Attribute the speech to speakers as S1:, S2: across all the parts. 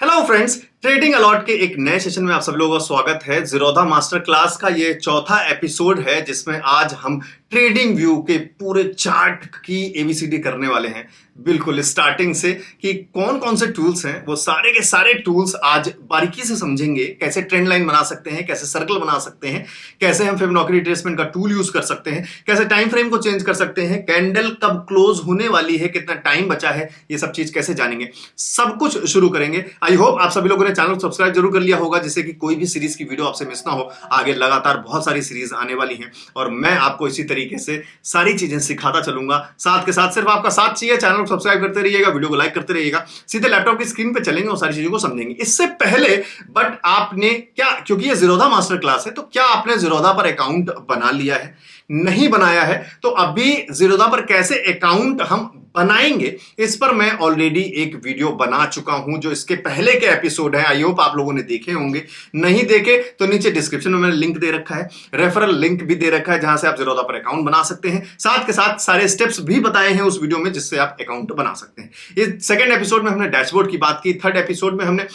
S1: Hello friends, trading allot के एक नए सेशन में आप सब लोगों का स्वागत है। जीरोधा मास्टर क्लास का ये चौथा एपिसोड है जिसमें आज हम ट्रेडिंग व्यू के पूरे चार्ट की एबीसीडी करने वाले हैं, बिल्कुल स्टार्टिंग से कि कौन कौन से टूल्स हैं। वो सारे के सारे टूल्स आज बारीकी से समझेंगे। कैसे ट्रेंड लाइन बना सकते हैं, कैसे सर्कल बना सकते हैं, कैसे हम फिबोनाची रिट्रेसमेंट का टूल यूज कर सकते हैं, कैसे टाइम फ्रेम को चेंज कर सकते हैं, कैंडल कब क्लोज होने वाली है, कितना टाइम बचा है, ये सब चीज कैसे जानेंगे, सब कुछ शुरू करेंगे। आई होप आप सभी लोगों ने चैनल सब्सक्राइब जरूर कर लिया होगा जिससे कि कोई भी सीरीज की वीडियो आपसे मिस ना हो। आगे लगातार बहुत सारी सीरीज आने वाली हैं और मैं आपको इसी तरीके से सारी चीजें सिखाता चलूंगा। साथ के साथ सिर्फ आपका साथ चाहिए, चैनल को सब्सक्राइब करते रहिएगा, वीडियो को लाइक करते रहिएगा, सीधे लैपटॉप की स्क्रीन पे चलेंगे और सारी चीजों को समझेंगे। इससे पहले बट आपने क्या, क्योंकि ये जीरोधा मास्टर क्लास है, तो क्या आपने जीरोधा पर अकाउंट बना लिया है? नहीं बनाया है तो अभी जीरोधा पर कैसे अकाउंट हम बनाएंगे इस पर मैं ऑलरेडी एक वीडियो बना चुका हूं जो इसके पहले के एपिसोड है। आई होप आप लोगों ने देखे होंगे। नहीं देखे तो नीचे डिस्क्रिप्शन में मैंने लिंक दे रखा है, रेफरल लिंक भी दे रखा है जहां से आप जीरोधा पर अकाउंट बना सकते हैं। साथ के साथ सारे स्टेप्स भी बताए हैं उस वीडियो में जिससे आप अकाउंट बना सकते हैं। इस सेकंड एपिसोड में हमने डैशबोर्ड की बात की। थर्ड एपिसोड में हमने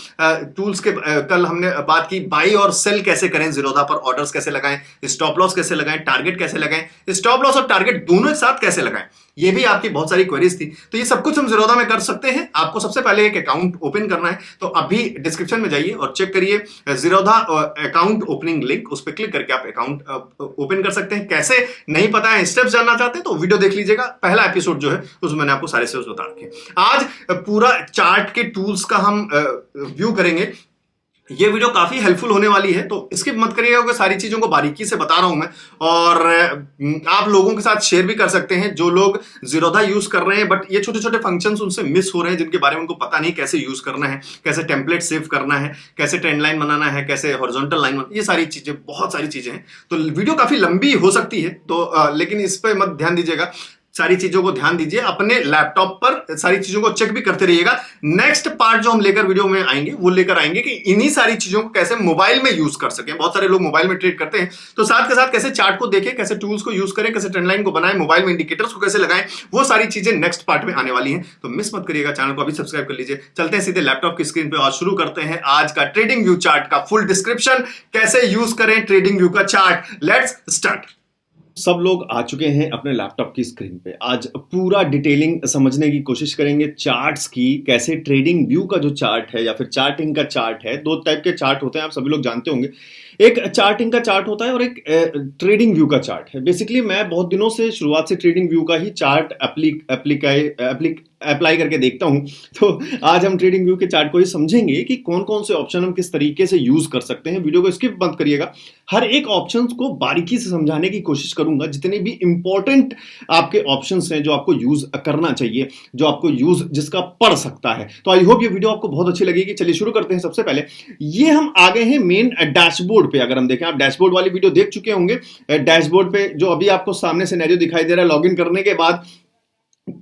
S1: टूल्स के कल हमने बात की बाई और सेल कैसे करें, जीरोधा पर ऑर्डर्स कैसे लगाएं, स्टॉप लॉस कैसे लगाएं, टारगेट कैसे लगाएं, स्टॉप लॉस और टारगेट दोनों एक साथ कैसे लगाएं। ये भी आपकी बहुत सारी क्वेरीज थी, तो ये सब कुछ हम जीरोधा में कर सकते हैं। आपको सबसे पहले एक अकाउंट ओपन करना है, तो अभी डिस्क्रिप्शन में जाइए और चेक करिए जीरोधा अकाउंट ओपनिंग लिंक, उस पर क्लिक करके आप अकाउंट ओपन कर सकते हैं। कैसे नहीं पता है, स्टेप्स जानना चाहते हैं तो वीडियो देख लीजिएगा। पहला एपिसोड जो है उसमें मैंने आपको सारे स्टेप्स बता रखे। आज पूरा चार्ट के टूल्स का हम व्यू करेंगे। ये वीडियो काफी हेल्पफुल होने वाली है, तो स्किप मत करिएगा क्योंकि सारी चीजों को बारीकी से बता रहा हूं मैं। और आप लोगों के साथ शेयर भी कर सकते हैं जो लोग जीरोधा यूज कर रहे हैं बट ये छोटे छोटे फंक्शंस उनसे मिस हो रहे हैं, जिनके बारे में उनको पता नहीं कैसे यूज करना है, कैसे टेम्पलेट सेव करना है, कैसे ट्रेंड लाइन बनाना है, कैसे हॉरिजॉन्टल लाइन बनाना, ये सारी चीजें, बहुत सारी चीजें हैं। तो वीडियो काफी लंबी हो सकती है, तो लेकिन इस पर मत ध्यान दीजिएगा। सारी चीजों को ध्यान दीजिए, अपने लैपटॉप पर सारी चीजों को चेक भी करते रहिएगा। नेक्स्ट पार्ट जो हम लेकर वीडियो में आएंगे वो लेकर आएंगे कि इन्हीं सारी चीजों को कैसे मोबाइल में यूज कर सकें। बहुत सारे लोग मोबाइल में ट्रेड करते हैं, तो साथ के साथ कैसे चार्ट को देखें, कैसे टूल्स को यूज करें, कैसे ट्रेंड लाइन को बनाएं, मोबाइल में इंडिकेटर्स को कैसे लगाएं, वो सारी चीजें नेक्स्ट पार्ट में आने वाली हैं। तो मिस मत करिएगा, चैनल को अभी सब्सक्राइब कर लीजिए। चलते हैं सीधे लैपटॉप की स्क्रीन पे और शुरू करते हैं आज का ट्रेडिंग व्यू चार्ट का फुल डिस्क्रिप्शन, कैसे यूज करें ट्रेडिंग व्यू का चार्ट। Let's start. सब लोग आ चुके हैं अपने लैपटॉप की स्क्रीन पे। आज पूरा डिटेलिंग समझने की कोशिश करेंगे चार्ट्स की, कैसे ट्रेडिंग व्यू का जो चार्ट है या फिर चार्टिंग का चार्ट है। दो टाइप के चार्ट होते हैं, आप सभी लोग जानते होंगे। एक चार्टिंग का चार्ट होता है और एक ट्रेडिंग व्यू का चार्ट है। बेसिकली मैं बहुत दिनों से शुरुआत से ट्रेडिंग व्यू का ही चार्ट अप्लाई करके देखता हूं, तो आज हम ट्रेडिंग व्यू के चार्ट को ही समझेंगे कि कौन कौन से ऑप्शन हम किस तरीके से यूज कर सकते हैं। वीडियो को स्किप मत करिएगा, हर एक ऑप्शन को बारीकी से समझाने की कोशिश करूंगा। जितने भी इंपॉर्टेंट आपके ऑप्शंस हैं जो आपको यूज करना चाहिए, जो आपको यूज जिसका पड़ सकता है, तो आई होप ये वीडियो आपको बहुत अच्छी लगेगी। चलिए शुरू करते हैं। सबसे पहले ये हम आ गए हैं मेन डैशबोर्ड पे। अगर हम देखें, आप डैशबोर्ड वाली वीडियो देख चुके होंगे। डैशबोर्ड पे जो अभी आपको सामने सिनेरियो दिखाई दे रहा है, लॉगिन करने के बाद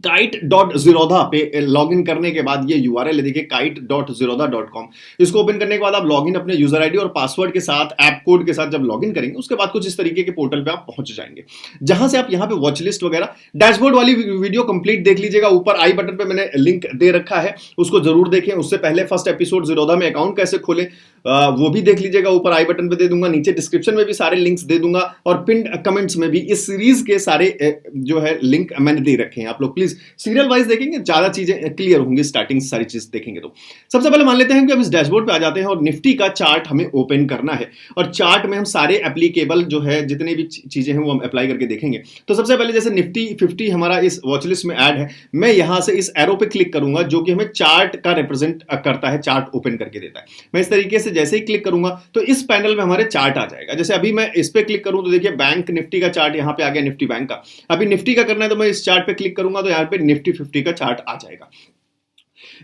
S1: kite.zerodha पे लॉगिन करने के बाद ये यूआरएल है, देखिए kite.zerodha.com। इसको ओपन करने के बाद आप लॉगिन अपने यूजर आईडी और पासवर्ड के साथ, ऐप कोड के साथ जब लॉगिन करेंगे उसके बाद कुछ इस तरीके के पोर्टल पे आप पहुंच जाएंगे, जहां से आप यहां पे वॉच लिस्ट वगैरह, डैशबोर्ड वाली वीडियो कंप्लीट देख लीजिएगा। ऊपर आई बटन पे मैंने लिंक दे रखा है, उसको जरूर देखें। उससे पहले फर्स्ट एपिसोड जीरोधा में अकाउंट कैसे खोले वो भी देख लीजिएगा, ऊपर आई बटन पे दे दूंगा। नीचे डिस्क्रिप्शन में भी सारे लिंक्स दे दूंगा और पिन कमेंट्स में भी इस सीरीज के सारे जो है लिंक मैंने दे रखे हैं। आप लोग प्लीज सीरियल वाइज देखेंगे, ज्यादा चीजें क्लियर होंगी। स्टार्टिंग सारी चीज देखेंगे तो सबसे पहले मान लेते हैं कि हम इस डैशबोर्ड पे आ जाते हैं और निफ्टी का चार्ट हमें ओपन करना है और चार्ट में हम सारे एप्लीकेबल जो है जितने भी चीजें हैं वो हम अप्लाई करके देखेंगे। तो सबसे पहले जैसे निफ्टी 50 हमारा इस वॉच लिस्ट में ऐड है, मैं यहां से इस एरो पे क्लिक करूंगा जो कि हमें चार्ट का रिप्रेजेंट करता है, चार्ट ओपन करके देता है। मैं इस तरीके से जैसे ही क्लिक करूंगा तो इस पैनल में हमारे चार्ट आ जाएगा। जैसे अभी मैं इस पे क्लिक करूं तो देखिए बैंक निफ्टी का चार्ट यहां पे आ गया, निफ्टी बैंक का। अभी निफ्टी का करना है तो मैं इस चार्ट पे क्लिक करूंगा तो यहां पे निफ्टी 50 का चार्ट आ जाएगा।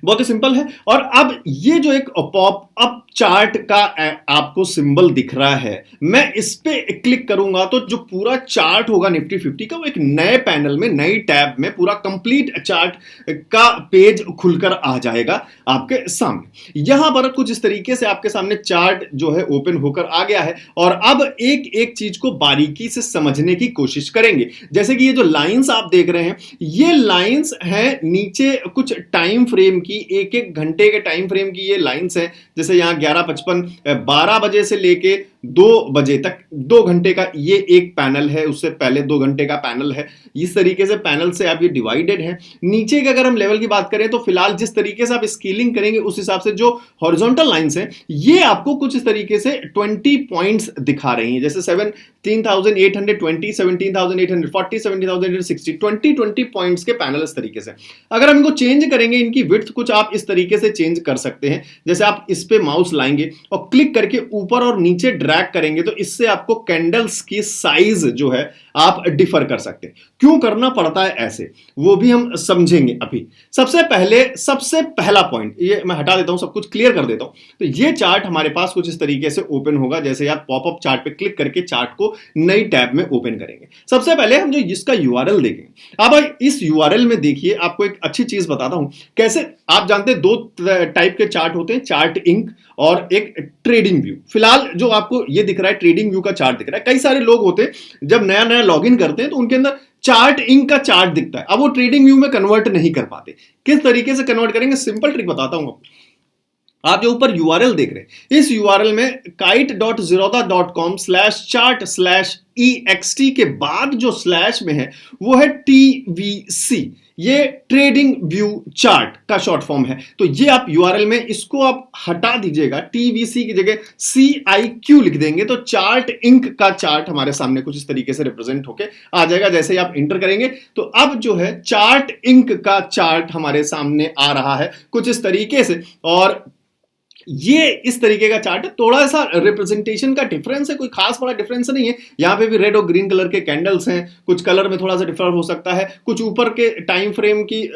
S1: बहुत ही सिंपल है। और अब ये जो एक पॉप अप चार्ट का आपको सिंबल दिख रहा है, मैं इस पे क्लिक करूंगा तो जो पूरा चार्ट होगा निफ्टी 50 का वो एक नए पैनल में, नई टैब में पूरा कंप्लीट चार्ट का पेज खुलकर आ जाएगा आपके सामने। यहां पर कुछ इस तरीके से आपके सामने चार्ट जो है ओपन होकर आ गया है और अब एक एक चीज को बारीकी से समझने की कोशिश करेंगे। जैसे कि ये जो लाइंस आप देख रहे हैं, ये लाइंस हैं नीचे कुछ टाइम फ्रेम की, एक एक घंटे के टाइम फ्रेम की ये लाइंस है। जैसे यहाँ 11:55, 12 बजे से लेके 2 बजे तक 2 घंटे का ये एक पैनल है, उससे पहले 2 घंटे का पैनल है। इस तरीके से पैनल से आप ये डिवाइडेड है। नीचे के अगर हम लेवल की बात करें तो फिलहाल जिस तरीके से आप स्केलिंग करेंगे उस हिसाब से जो हॉरिजॉन्टल लाइंस है ये आपको कुछ इस तरीके से 20 पॉइंट्स दिखा रही हैं। जैसे 17,820, 17,840, 17,860, 20 पॉइंट्स के पैनल इस तरीके से। अगर हम इनको चेंज करेंगे, इनकी विड्थ कुछ आप इस तरीके से चेंज कर सकते हैं। जैसे आप इस पे माउस लाएंगे और क्लिक करके ऊपर और नीचे ड्रैग करेंगे तो इससे आपको कैंडल्स की साइज जो है आप डिफर कर सकते हैं। क्यों करना पड़ता है ऐसे, वो भी हम समझेंगे अभी। सबसे पहला पॉइंट, ये मैं हटा देता हूं, सब कुछ क्लियर कर देता हूं। तो ये चार्ट हमारे पास कुछ इस तरीके से ओपन होगा। जैसे आप पॉपअप चार्ट पे क्लिक करके चार्ट को नई टैब में ओपन करेंगे। सबसे पहले हम जो इसका यूआरएल देखेंगे। अब इस यूआरएल में देखिए, आपको एक अच्छी चीज बताता हूं कैसे। आप जानते हैं 2 टाइप के चार्ट होते हैं, चार्ट इंक और एक ट्रेडिंग व्यू। फिलहाल जो आपको ये दिख रहा है ट्रेडिंग व्यू का चार्ट दिख रहा है। कई सारे लोग होते हैं जब नया नया लॉगिन करते हैं तो उनके अंदर चार्ट इंक का चार्ट दिखता है, अब वो ट्रेडिंग व्यू में कन्वर्ट नहीं कर पाते। किस तरीके से कन्वर्ट करेंगे, सिंपल ट्रिक बताता हूं। आप जो ऊपर यूआरएल देख रहे हैं, इस यूआरएल में kite.zerodha.com/chart/ext के बाद जो स्लैश में है वो है TVC। ये ट्रेडिंग व्यू चार्ट का शॉर्ट फॉर्म है। तो ये आप यूआरएल में इसको आप हटा दीजिएगा, TVC की जगह CIQ लिख देंगे तो चार्ट इंक का चार्ट हमारे सामने कुछ इस तरीके से रिप्रेजेंट होके आ जाएगा। जैसे ही आप इंटर करेंगे तो अब जो है चार्ट इंक का चार्ट हमारे सामने आ रहा है कुछ इस तरीके से। और ये इस तरीके का चार्ट है। थोड़ा सा रिप्रेजेंटेशन का डिफरेंस है, कोई खास बड़ा डिफरेंस नहीं है। यहां पे भी रेड और ग्रीन कलर के कैंडल्स हैं, कुछ कलर में थोड़ा सा डिफर हो सकता है, कुछ ऊपर के टाइम फ्रेम की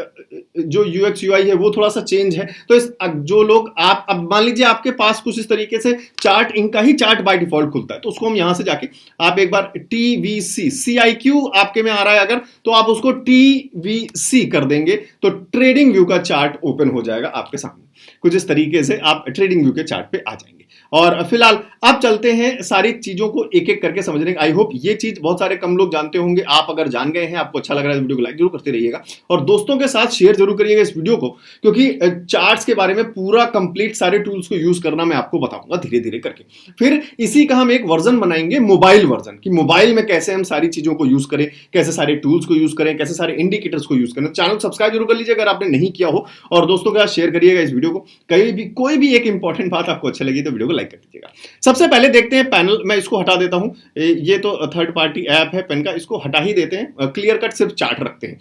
S1: जो यूएक्स यूआई है वो थोड़ा सा चेंज है। तो इस जो लोग आप अब मान लीजिए आपके पास कुछ इस तरीके से चार्ट इंक का ही चार्ट बाय डिफॉल्ट खुलता है, तो उसको हम यहां से जाके आप एक बार TVC CIQ आपके में आ रहा है अगर, तो आप उसको TVC कर देंगे तो ट्रेडिंग व्यू का चार्ट ओपन हो जाएगा आपके सामने। कुछ इस तरीके से आप ट्रेडिंग व्यू के चार्ट पे आ जाएंगे। और फिलहाल आप चलते हैं सारी चीजों को एक एक करके समझने। आई होप ये चीज बहुत सारे कम लोग जानते होंगे। आप अगर जान गए हैं, आपको अच्छा लग रहा है, वीडियो को लाइक जरूर करते रहिएगा और दोस्तों के साथ शेयर जरूर करिएगा इस वीडियो को, क्योंकि चार्ट्स के बारे में पूरा कंप्लीट सारे टूल्स को यूज करना मैं आपको बताऊंगा धीरे धीरे करके। फिर इसी का हम एक वर्जन बनाएंगे, मोबाइल वर्जन, कि मोबाइल में कैसे हम सारी चीजों को यूज करें, कैसे सारे टूल्स को यूज करें, कैसे सारे इंडिकेटर्स को यूज करें। चैनल को सब्सक्राइब जरूर कर लीजिए अगर आपने नहीं किया हो, और दोस्तों के साथ शेयर करिएगा इस वीडियो को। कोई भी एक इंपॉर्टेंट बात आपको अच्छी लगी तो वीडियो को लाइक कर दीजिएगा। सबसे पहले देखते हैं पैनल, मैं इसको हटा देता हूं, ये तो थर्ड पार्टी ऐप है पेन का, इसको हटा ही देते हैं, क्लियर कट सिर्फ चार्ट रखते हैं।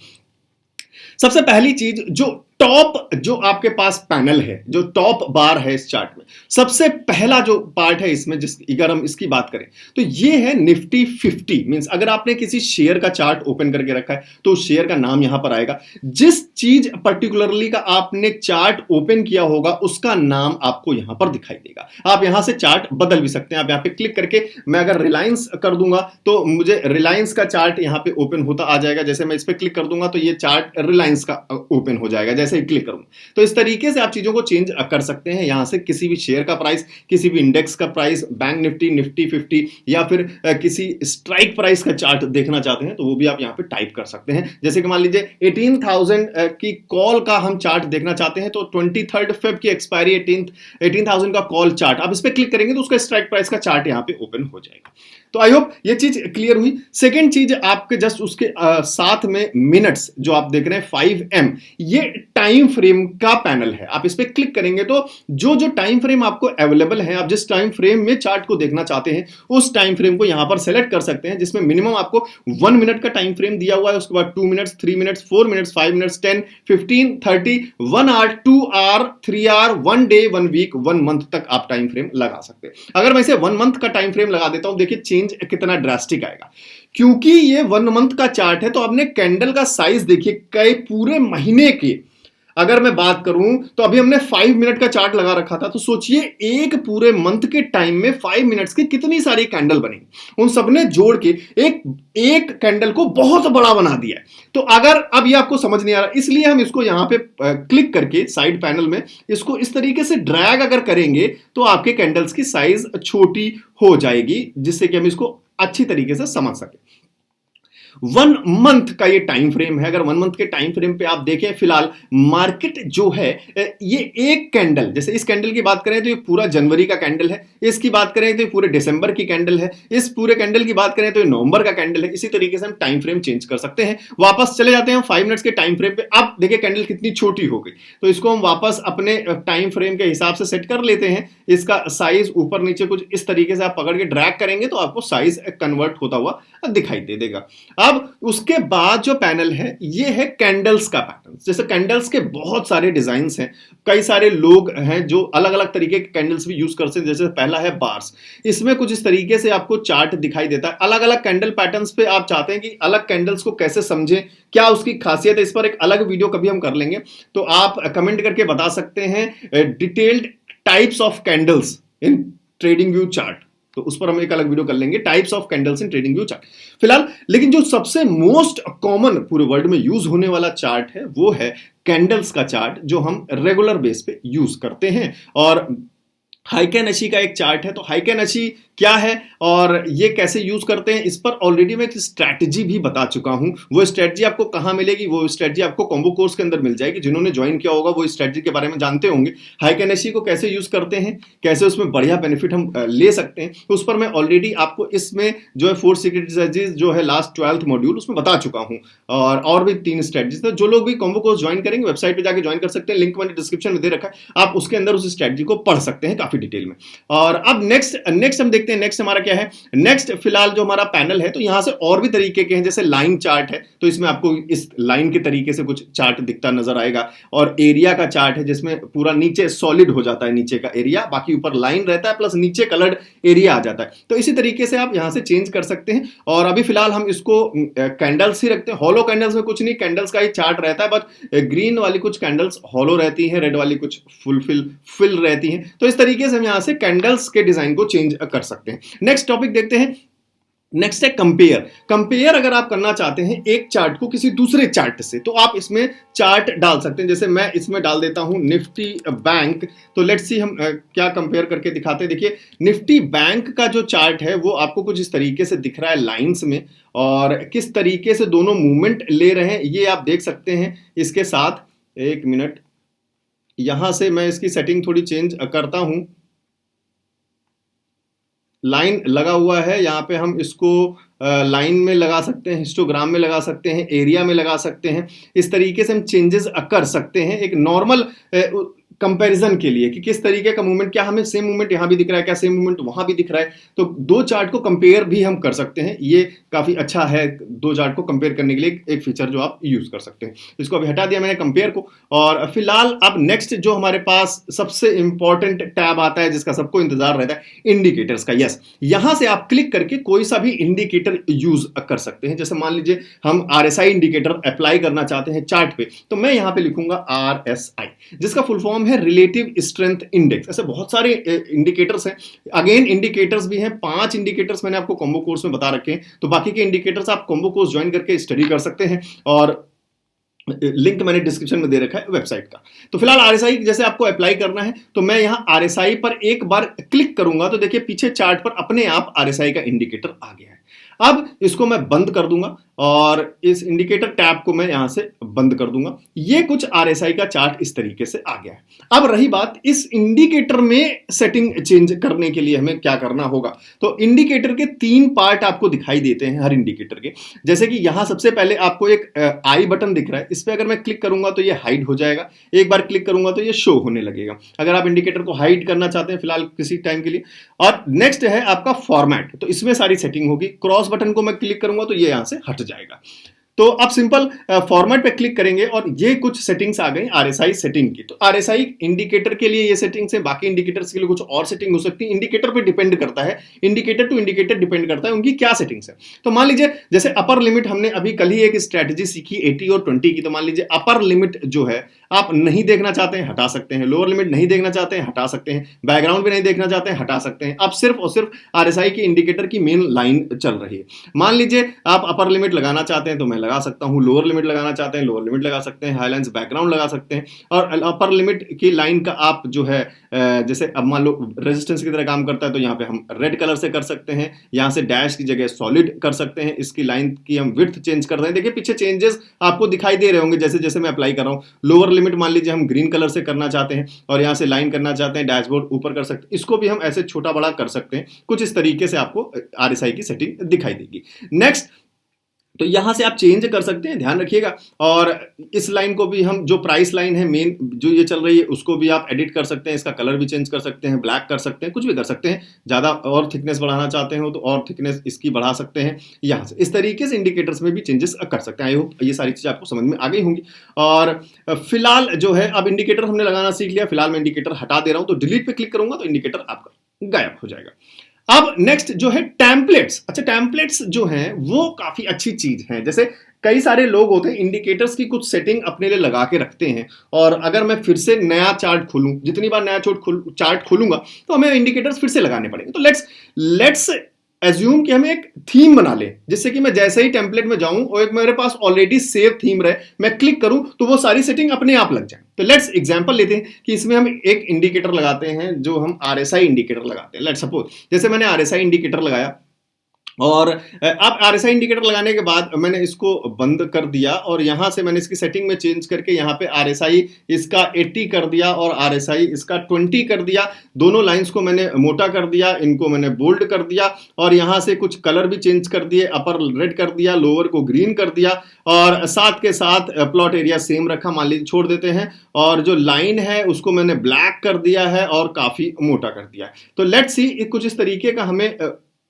S1: सबसे पहली चीज, जो टॉप जो आपके पास पैनल है, जो टॉप बार है इस चार्ट में, सबसे पहला जो पार्ट है इसमें, अगर हम इसकी बात करें तो ये है निफ्टी 50। मींस अगर आपने किसी शेयर का चार्ट ओपन करके रखा है तो उस शेयर का नाम यहां पर आएगा। जिस चीज पर्टिकुलरली का आपने चार्ट ओपन किया होगा उसका नाम आपको यहां पर दिखाई देगा। आप यहां से चार्ट बदल भी सकते हैं। आप यहां पे क्लिक करके, मैं अगर रिलायंस कर दूंगा तो मुझे रिलायंस का चार्ट यहां पे ओपन होता आ जाएगा। जैसे मैं इस पर क्लिक कर दूंगा तो ये चार्ट रिलायंस का ओपन हो जाएगा जैसे ही क्लिक करूंगा। तो इस तरीके से आप चीजों को चेंज कर सकते हैं। यहां से किसी भी शेयर का प्राइस, किसी भी इंडेक्स का प्राइस, बैंक निफ्टी, निफ्टी 50 या फिर किसी स्ट्राइक प्राइस का चार्ट देखना चाहते हैं तो वो भी आप यहां पे टाइप कर सकते हैं। जैसे कि मान लीजिए 18,000 की कॉल का हम चार्ट देखना चाहते हैं तो 23 फेब की एक्सपायरी 18,000 का कॉल चार्ट, आप इस पे क्लिक करेंगे तो उसका स्ट्राइक प्राइस का चार्ट यहां पे ओपन हो जाएगा। तो आई होप ये चीज क्लियर हुई। सेकेंड चीज, आपके जस्ट उसके साथ में मिनट्स जो आप देख रहे हैं 5M, ये टाइम फ्रेम का पैनल है। आप इस पे क्लिक करेंगे तो जो जो टाइम फ्रेम आपको अवेलेबल है, आप जिस टाइम फ्रेम में चार्ट को देखना चाहते हैं उस टाइम फ्रेम को यहां पर सेलेक्ट कर सकते हैं, जिसमें मिनिमम आपको 1 मिनट का टाइम फ्रेम दिया हुआ है। उसके बाद 2 minutes, 3 minutes, 4 minutes, 5 minutes, 10, 15, 30, 1 hour, 2 hour, 3 hour, 1 day, 1 week, 1 month तक आप टाइम फ्रेम लगा सकते हैं। अगर मैं इसे 1 मंथ का टाइम फ्रेम लगा देता हूं, देखिए चेंज कितना ड्रास्टिक आएगा। क्योंकि ये 1 मंथ का चार्ट है तो आपने कैंडल का साइज देखिए, कई पूरे महीने के अगर मैं बात करूं तो अभी हमने 5 मिनट का चार्ट लगा रखा था, तो सोचिए एक पूरे मंथ के टाइम में 5 मिनट्स की कितनी सारी कैंडल बनेंगी। उन सबने जोड़ के एक कैंडल को बहुत बड़ा बना दिया है। तो अगर अब ये आपको समझ नहीं आ रहा, इसलिए हम इसको यहां पे क्लिक करके साइड पैनल में इसको इस तरीके से ड्रैग अगर करेंगे तो आपके कैंडल्स की साइज छोटी हो जाएगी, जिससे कि हम इसको अच्छी तरीके से समझ सके। वन मंथ का ये टाइम फ्रेम है। अगर वन मंथ के टाइम फ्रेम पे आप देखें, फिलहाल मार्केट जो है ये एक कैंडल, जैसे इस कैंडल की बात करें तो ये पूरा जनवरी का कैंडल है, इसकी बात करें तो ये पूरे दिसंबर की कैंडल है, इस पूरे कैंडल की बात करें तो ये नवंबर का कैंडल है। इसी तरीके से हम टाइम फ्रेम चेंज कर सकते हैं। वापस चले जाते हैं 5 मिनट्स के टाइम फ्रेम पे। अब देखिए कैंडल कितनी छोटी हो गई, तो इसको हम वापस अपने टाइम फ्रेम के हिसाब से सेट कर लेते हैं। इसका साइज ऊपर नीचे कुछ इस तरीके से आप पकड़ के ड्रैग करेंगे तो आपको साइज कन्वर्ट होता हुआ दिखाई दे देगा। अब उसके बाद जो पैनल है ये है कैंडल्स का पैटर्न। जैसे कैंडल्स के बहुत सारे डिजाइन्स हैं, कई सारे लोग हैं जो अलग अलग तरीके के कैंडल्स भी यूज करते हैं। जैसे पहला है बार्स, इसमें कुछ इस तरीके से आपको चार्ट दिखाई देता है। अलग अलग कैंडल पैटर्न्स पे आप चाहते हैं कि अलग कैंडल्स को कैसे समझें, क्या उसकी खासियत है, इस पर एक अलग वीडियो कभी हम कर लेंगे, तो आप कमेंट करके बता सकते हैं detailed types of candles in trading view chart, तो उस पर हम एक अलग वीडियो कर लेंगे, types of candles in trading view chart. फिलहाल लेकिन जो सबसे मोस्ट कॉमन पूरे वर्ल्ड में यूज होने वाला चार्ट है वो है कैंडल्स का चार्ट, जो हम रेगुलर बेस पे यूज करते हैं। और हाइकेन अशी का एक चार्ट है। तो हाइकेन अशी क्या है और ये कैसे यूज करते हैं, इस पर ऑलरेडी मैं एक स्ट्रैटेजी भी बता चुका हूं। वो स्ट्रैटेजी आपको कहां मिलेगी, वो स्ट्रैटेजी आपको कॉम्बो कोर्स के अंदर मिल जाएगी। जिन्होंने ज्वाइन किया होगा वो स्ट्रैटेजी के बारे में जानते होंगे। हाइकेन अशी को कैसे यूज करते हैं, कैसे उसमें बढ़िया बेनिफिट हम ले सकते हैं, उस पर मैं ऑलरेडी आपको इसमें जो है 4 सीक्रेट स्ट्रैटेजीज जो है लास्ट 12th मॉड्यूल उसमें बता चुका हूं। और भी 3 स्ट्रैटेजीज। तो जो लोग भी कॉम्बो कोर्स ज्वाइन करेंगे वेबसाइट पे जाकर ज्वाइन कर सकते हैं, लिंक मैंने डिस्क्रिप्शन में दे रखा है, आप उसके अंदर उस स्ट्रैटेजी को पढ़ सकते हैं काफी डिटेल में। और अब नेक्स्ट हम देखते हैं, नेक्स्ट हमारा क्या है। नेक्स्ट फिलहाल जो हमारा पैनल है, तो यहां से और भी तरीके के हैं। जैसे लाइन चार्ट है, तो इसमें आपको इस लाइन के तरीके से कुछ चार्ट दिखता नजर आएगा। और एरिया का चार्ट है, जिसमें पूरा नीचे सॉलिड हो जाता है नीचे का एरिया, बाकी ऊपर लाइन रहता है, प्लस नीचे कलर्ड एरिया आ जाता है। तो इसी तरीके से आप यहां से चेंज कर सकते हैं। और अभी फिलहाल हम इसको कैंडल्स ही रखते हैं। हॉलो कैंडल्स में कुछ नहीं, कैंडल्स का ही चार्ट रहता है, बट ग्रीन वाली कुछ कैंडल्स हॉलो रहती हैं, रेड वाली कुछ फिल रहती हैं। तो इस तरीके से हम यहां से कैंडल्स के डिजाइन को चेंज कर सकते हैं। नेक्स्ट टॉपिक देखते हैं। नेक्स्ट है कंपेयर। कंपेयर अगर आप करना चाहते हैं एक चार्ट को किसी दूसरे चार्ट से, तो आप इसमें चार्ट डाल सकते हैं। जैसे मैं इसमें डाल देता हूं निफ्टी बैंक। तो लेट्स सी हम क्या कंपेयर करके दिखाते हैं। देखिए निफ्टी बैंक का जो चार्ट है वो आपको कुछ इस तरीके से दिख रहा है लाइंस में, और किस तरीके से दोनों मूवमेंट ले रहे हैं ये आप देख सकते हैं। इसके साथ एक मिनट, यहां से मैं इसकी सेटिंग थोड़ी चेंज करता हूं। लाइन लगा हुआ है, यहाँ पे हम इसको लाइन में लगा सकते हैं, हिस्टोग्राम में लगा सकते हैं, एरिया में लगा सकते हैं। इस तरीके से हम चेंजेस कर सकते हैं एक नॉर्मल कंपैरिजन के लिए कि किस तरीके का मूवमेंट, क्या हमें सेम मूवमेंट यहाँ भी दिख रहा है, क्या सेम मूवमेंट वहां भी दिख रहा है। तो दो चार्ट को कंपेयर भी हम कर सकते हैं। ये काफी अच्छा है दो चार्ट को कंपेयर करने के लिए एक फीचर जो आप यूज कर सकते हैं। इसको अभी हटा दिया मैंने कंपेयर को। और फिलहाल अब नेक्स्ट जो हमारे पास सबसे इंपॉर्टेंट टैब आता है जिसका सबको इंतजार रहता है, इंडिकेटर्स का। यस, यहां से आप क्लिक करके कोई सा भी इंडिकेटर यूज कर सकते हैं। जैसे मान लीजिए हम RSI इंडिकेटर अप्लाई करना चाहते हैं चार्ट पे, तो मैं यहां पे लिखूंगा RSI, जिसका फुल फॉर्म है रिलेटिव स्ट्रेंथ इंडेक्स। ऐसे बहुत सारे इंडिकेटर्स हैं। अगेन इंडिकेटर्स भी हैं, 5 इंडिकेटर्स मैंने आपको कॉम्बो कोर्स में बता रखे हैं। तो बाकी के इंडिकेटर्स आप कॉम्बो कोर्स ज्वाइन करके स्टडी कर सकते हैं, और लिंक मैंने डिस्क्रिप्शन में दे रखा है वेबसाइट का। तो फिलहाल RSI जैसे आपको अप्लाई करना है, तो मैं यहां RSI पर एक बार क्लिक करूंगा तो देखिए पीछे चार्ट पर अपने आप RSI का इंडिकेटर आ गया है। अब इसको मैं बंद कर दूंगा और इस इंडिकेटर टैब को मैं यहां से बंद कर दूंगा। ये कुछ RSI का चार्ट इस तरीके से आ गया है। अब रही बात इस इंडिकेटर में सेटिंग चेंज करने के लिए हमें क्या करना होगा। तो इंडिकेटर के 3 पार्ट आपको दिखाई देते हैं हर इंडिकेटर के। जैसे कि यहां सबसे पहले आपको एक आई बटन दिख रहा है, इस पर अगर मैं क्लिक करूंगा तो ये हाइड हो जाएगा, एक बार क्लिक करूंगा तो ये शो होने लगेगा अगर आप इंडिकेटर को हाइड करना चाहते हैं फिलहाल किसी टाइम के लिए। और नेक्स्ट है आपका फॉर्मेट, तो इसमें सारी सेटिंग होगी। क्रॉस बटन को मैं क्लिक करूंगा तो ये यहां से हट जाएगा। तो अब सिंपल फॉर्मेट पे क्लिक करेंगे और ये कुछ सेटिंग्स आ गई RSI सेटिंग की। तो RSI इंडिकेटर के लिए ये सेटिंग्स है, बाकी इंडिकेटर्स के लिए कुछ और सेटिंग हो सकती है। इंडिकेटर पे डिपेंड करता है, इंडिकेटर टू इंडिकेटर डिपेंड करता है उनकी क्या सेटिंग्स है। तो मान लीजिए जैसे अपर लिमिट हमने अभी कल ही एक स्ट्रेटजी सीखी 80 और 20 की। तो मान लीजिए अपर लिमिट जो है आप नहीं देखना चाहते हैं, हटा सकते हैं। लोअर लिमिट नहीं देखना चाहते हैं, हटा सकते हैं। बैकग्राउंड भी नहीं देखना चाहते हैं, हटा सकते हैं। अब सिर्फ और सिर्फ RSI की इंडिकेटर की मेन लाइन चल रही है। मान लीजिए आप अपर लिमिट लगाना चाहते हैं तो मैं लगा सकता हूँ। लोअर लिमिट लगाना चाहते हैं लोअर लिमिट लगा सकते हैं, हाईलाइंस बैकग्राउंड लगा सकते हैं, और अपर लिमिट की लाइन का आप जो है जैसे अब मान लो रेजिस्टेंस की तरह काम करता है तो यहाँ पे हम रेड कलर से कर सकते हैं, यहाँ से डैश की जगह सॉलिड कर सकते हैं, इसकी लाइन की हम विड्थ चेंज कर रहे हैं। देखिए पीछे चेंजेस आपको दिखाई दे रहे होंगे जैसे जैसे मैं अप्लाई कर रहा हूँ। लोअर लिमिट मान लीजिए हम ग्रीन कलर से करना चाहते हैं और यहाँ से लाइन करना चाहते हैं, डैशबोर्ड ऊपर कर सकते हैं, इसको भी हम ऐसे छोटा बड़ा कर सकते हैं। कुछ इस तरीके से आपको RSI की सेटिंग दिखाई देगी। नेक्स्ट, तो यहां से आप चेंज कर सकते हैं, ध्यान रखिएगा। और इस लाइन को भी हम जो प्राइस लाइन है मेन जो ये चल रही है उसको भी आप एडिट कर सकते हैं, इसका कलर भी चेंज कर सकते हैं, ब्लैक कर सकते हैं, कुछ भी कर सकते हैं। ज़्यादा और थिकनेस बढ़ाना चाहते हो तो और थिकनेस इसकी बढ़ा सकते हैं यहाँ से। इस तरीके से इंडिकेटर्स में भी चेंजेस कर सकते हैं। आई होप ये सारी चीज़ें आपको समझ में आ गई होंगी। और फिलहाल जो है अब इंडिकेटर हमने लगाना सीख लिया, फिलहाल मैं इंडिकेटर हटा दे रहा हूँ, तो डिलीट पे क्लिक करूंगा तो इंडिकेटर आपका गायब हो जाएगा। अब नेक्स्ट जो है टेम्पलेट्स। अच्छा, टेम्पलेट्स जो हैं वो काफी अच्छी चीज है। जैसे कई सारे लोग होते हैं इंडिकेटर्स की कुछ सेटिंग अपने लिए लगा के रखते हैं, और अगर मैं फिर से नया चार्ट खोलूं, जितनी बार नया चार्ट खोलूंगा तो हमें इंडिकेटर्स फिर से लगाने पड़ेंगे। तो लेट्स एज्यूम कि हमें एक थीम बना ले, जिससे कि मैं जैसे ही टेम्पलेट में जाऊं और एक मेरे पास ऑलरेडी सेव थीम रहे, मैं क्लिक करूं तो वो सारी सेटिंग अपने आप लग जाए। तो लेट्स एग्जांपल लेते हैं कि इसमें हम एक इंडिकेटर लगाते हैं जो हम RSI इंडिकेटर लगाते हैं। लेट्स सपोज जैसे मैंने RSI इंडिकेटर लगाया, और अब RSI इंडिकेटर लगाने के बाद मैंने इसको बंद कर दिया और यहां से मैंने इसकी सेटिंग में चेंज करके यहाँ पे RSI इसका 80 कर दिया और RSI इसका 20 कर दिया। दोनों लाइंस को मैंने मोटा कर दिया, इनको मैंने बोल्ड कर दिया, और यहाँ से कुछ कलर भी चेंज कर दिए, अपर रेड कर दिया, लोअर को ग्रीन कर दिया, और साथ के साथ प्लॉट एरिया सेम रखा, मान लीजिए छोड़ देते हैं, और जो लाइन है उसको मैंने ब्लैक कर दिया है और काफी मोटा कर दिया है। तो लेट्स सी कुछ इस तरीके का हमें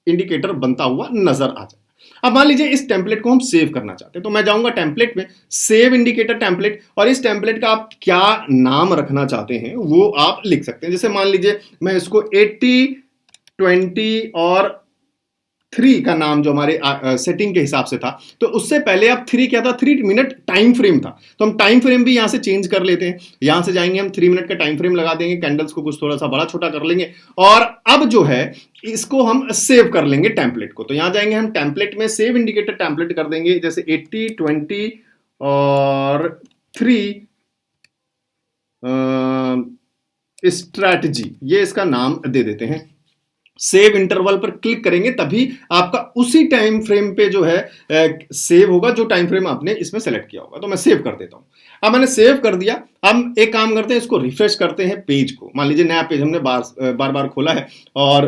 S1: इंडिकेटर बनता हुआ नजर आ जाए। अब मान लीजिए इस टेम्पलेट को हम सेव करना चाहते हैं, तो मैं जाऊंगा टेम्पलेट में, सेव इंडिकेटर टेम्पलेट, और इस टेम्पलेट का आप क्या नाम रखना चाहते हैं वो आप लिख सकते हैं। जैसे मान लीजिए मैं इसको 80, 20 और 3 का नाम जो हमारे सेटिंग के हिसाब से था, तो उससे पहले अब 3 क्या था, 3 मिनट टाइम फ्रेम था, तो हम टाइम फ्रेम भी यहां से चेंज कर लेते हैं। यहां से जाएंगे हम 3 मिनट का टाइम फ्रेम लगा देंगे, कैंडल्स को कुछ थोड़ा सा बड़ा छोटा कर लेंगे, और अब जो है इसको हम सेव कर लेंगे टेम्पलेट को। तो यहां जाएंगे हम टेम्पलेट में, सेव इंडिकेटर टेम्पलेट कर देंगे, जैसे 80, 20 और 3 स्ट्रैटेजी, ये इसका नाम दे देते हैं। सेव इंटरवल पर क्लिक करेंगे तभी आपका उसी टाइम फ्रेम पे जो है सेव होगा जो टाइम फ्रेम आपने इसमें सेलेक्ट किया होगा। तो मैं सेव कर देता हूं। अब मैंने सेव कर दिया। हम एक काम करते हैं, इसको रिफ्रेश करते हैं पेज को। मान लीजिए नया पेज हमने बार बार खोला है, और